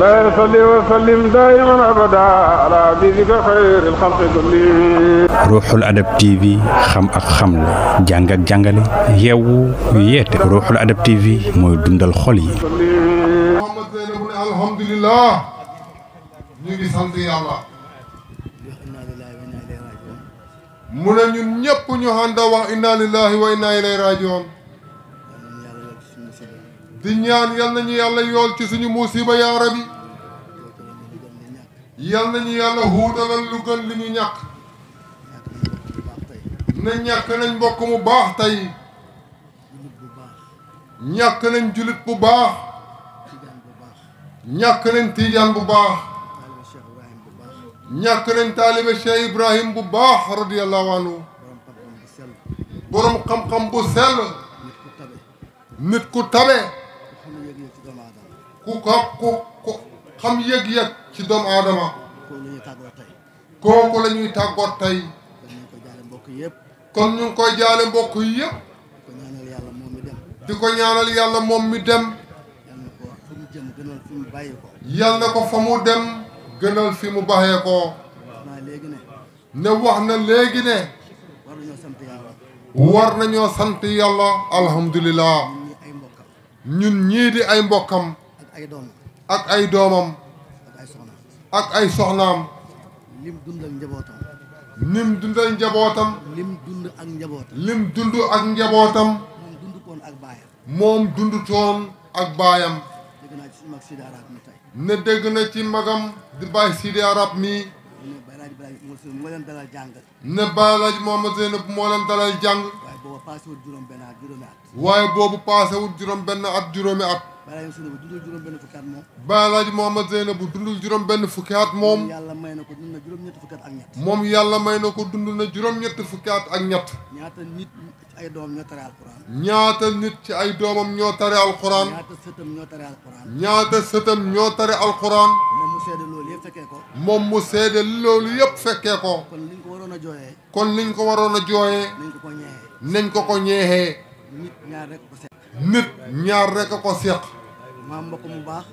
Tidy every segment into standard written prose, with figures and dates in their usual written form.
لا يصلي وسلم دائما أبدا على حبيبك خير الخلق كلهم. Ruuxul Adab TV xam ak xamle jàng ak jàngale yeewu yeete Ruuxul Adab TV mooy dundal xol yi. Muhammad Zeynab ne alhamdulillah ñu ngi sant yàlla. mu ne ñun ñëpp ñu ànd wax inna lillahi wa inna ilayhi rajiun. di ñaan yal nañu yàlla yool ci suñu musiba yaa rabbi. yal nañu yàlla huutalal lu gën li ñu ñàkk. ne ñàkk nañ mbokk mu baax tey. ñàkk nañ julit bu baax. ñàkk nañ tiijaan bu baax. ñàkk nañ taalibe Cheikh Ibrahim bu baax radiyallahu anhu. borom xam-xam bu sell. nit ku tabe. ku xam yëg-yëg ci doomu aadama. kooku la ñuy tàggoot tey. kon ñu ngi koy jaale mbokk yi yëpp. di ko ñaanal yàlla moom mi dem. yal na ko fa mu dem gënal fi mu baxee ko. ne wax na léegi ne. war nañoo sant yàlla alhamdulilah. ñun ñii di ay mbokkam. ak ay doomam. ak ay soxnaam. lim dundal njabootam. lim dundal njabootam. lim dund ak njabootam. lim dund ak njabootam. moom dundutoon ak baayam. moom dundutoon ak baayam. dégg naa ci mag Sidi Arab mi tey. ne dégg na ci magam di bàyyi Sidi Arab mi. moo leen dalal jàng. ne Baay Alaaji Muhammad Zeynab moo leen dalal jàng. waaye boobu paasewul juróom-benn at juróomi at. waaye boobu paasewul juróom-benn at juróomi at. Baay Alaaji Zeynab dundul juróom-benn fukki at moom. Baay Alaaji Muhammad Zeynab dundul juróom-benn fukki at moom. yàlla may na ko dund na juróom-ñetti fukki at ak ñett. moom yàlla may na ko dund na juróom-ñetti fukki at ak ñett. ñaata nit ci ay doomam ñoo tare alquran. ñaata nit ci ay doomam ñoo tare alquran. ñaata sëtam ñoo tare alquran. ñaata sëtam ñoo tare alquran. moom mu seede loolu yëpp fekkee ko. moom mu seede loolu yëpp fekkee ko. kon liñ ko waroon a jooyee. kon liñ ko waroon a jooyee. nañ ko ko ñeexee. nañ ko ko ñeexee. nit ñaar rek ko seq. nit ñaar rek a ko seq. maa mbokk mu baax.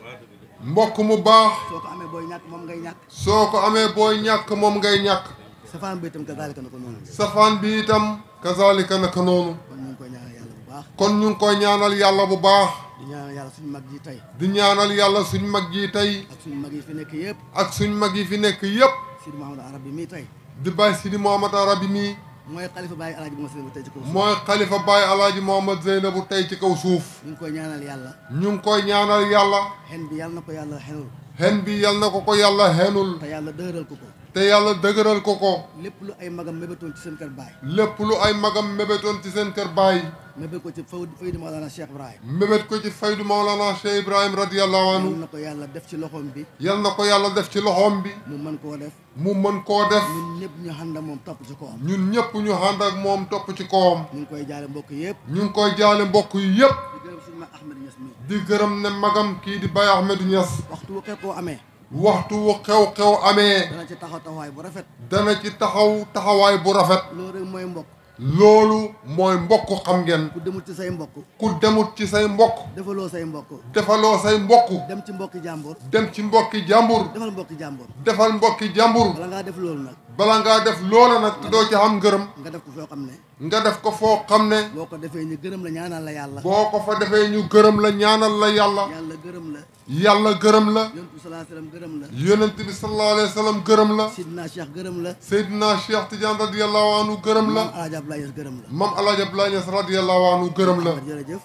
mbokk mu baax. soo ko amee booy ñàkk moom ngay ñàkk. soo ko amee booy ñàkk moom ngay ñàkk. safaan bi itam kazaalika na ko noonu. safaan bi itam kazaalika naka noonu. kon ñu ngi koy ñaanal yàlla bu baax. kon ñu ngi koy ñaanal yàlla bu baax. di ñaanal yàlla suñu mag ji tey. di ñaanal yàlla suñ mag ji tey. ak suñu mag yi fi nekk yëpp. ak suñ mag yi fi nekk yëpp. Sidi Mouhamadou Arabi mii tey. di bàyyi Sidi Mouhamadou Arabi mii. mooy xalifa Baye Alaaji Muhammad Zeynab tey ci kaw suuf. mooy xalifa Baye Alaaji Muhammad Zeynab tey ci kaw suuf. ñu ngi koy ñaanal yàlla. ñu ngi koy ñaanal yàlla. xen bi yàlla na ko yàlla xenul. xen bi yal na ko yàlla xenul. te yàlla dëgëral ko ko. te yàlla dëgëral ko ko. lépp lu ay magam mébétoon ci seen kër baay. lépp lu ay magam mébétoon ci seen kër baay. mébét ko ci faydu Mawlana Cheikh Ibrahim. mébét ko ci faydu Mawlana Cheikh Ibrahim radiyallahu anhu. yal na ko yàlla def ci loxoom bi. yal na ko yàlla def ci loxoom bi. mu mën koo def. mu mën koo def. ñun ñëpp ñu ànd ak moom topp ci kawam. ñun ñëpp ñu ànd ak moom topp ci kawam. ñu ngi koy jaale mbokk yëpp. ñu ngi koy jaale mbokk yi yëpp. di gërëm suñu mag Ahmed Niass mi. di gërëm ne magam kii di Baye Ahmedou Niass. waxtu wu xew koo amee. waxtu wu xew-xew amee. dana ci taxaw taxawaay bu rafet. dana ci taxaw taxawaay bu rafet. loolu rek mooy mbokk. loolu mooy mbokk xam ngeen. ku demul ci say mbokk. ku demut ci say mbokk. defaloo say mbokk. defaloo say mbokk. dem ci mbokki jàmbur. dem ci mbokki jàmbur. defal mbokki jàmbur. defal mbokki jàmbur. bala ngaa def loolu nag. bala ngaa def loola nag te doo ci xam ngërëm. nga def ko foo xam ne. nga def ko foo xam ne. boo ko defee ñu gërëm la ñaanal la yàlla. boo ko fa defee ñu gërëm la ñaanal la yàlla. yàlla gërëm la. yàlla gërëm la. yonent bi sallallahu alayhi wasallam gërëm la. yonent bi sallallahu alayhi wasallam gërëm la. Seydina Cheikh gërëm la. Seydina Cheikh Tidiane radiyallahu anhu gërëm la. Maam Alaaji Abdoulaye Niass gërëm la. Maam Alaaji Abdoulaye Niass radiyallahu anhu gërëm la. jërëjëf.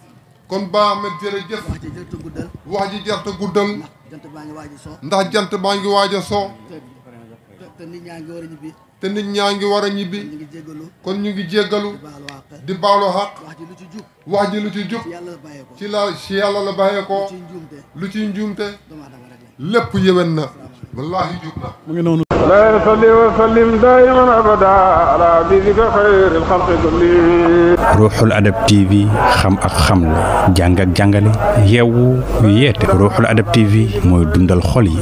kon Ba Ahmed jërëjëf. wax ji jërëjëf guddal. wax ji jarta guddal. ndax jant baa ngi waaj a so. ndax jant baa ngi waaj a so. te nit ñaa ngi war a ñibbi. te nit ñaa ngi war a ñibbi. ñu ngi jéggalu. kon ñu ngi jéggalu. di baalu àq. di baalu xaq. wax ji lu ci jub. wax ji lu ci jub. ci yàlla la bàyyee ko. ci la ci yàlla la bàyyee ko. lu ci njuumte. lu ci njuumte. doomu aadama rek la. lépp yéwén na. wallaahi jub na. mu ngi noonu. لا يصلي وسلم دائما أبدا على حبيبك خير الخلق كلهم. Ruuxul Adab TV xam ak xamle jàng ak jàngale yeewu yeete Ruuxul Adab TV mooy dundal xol yi.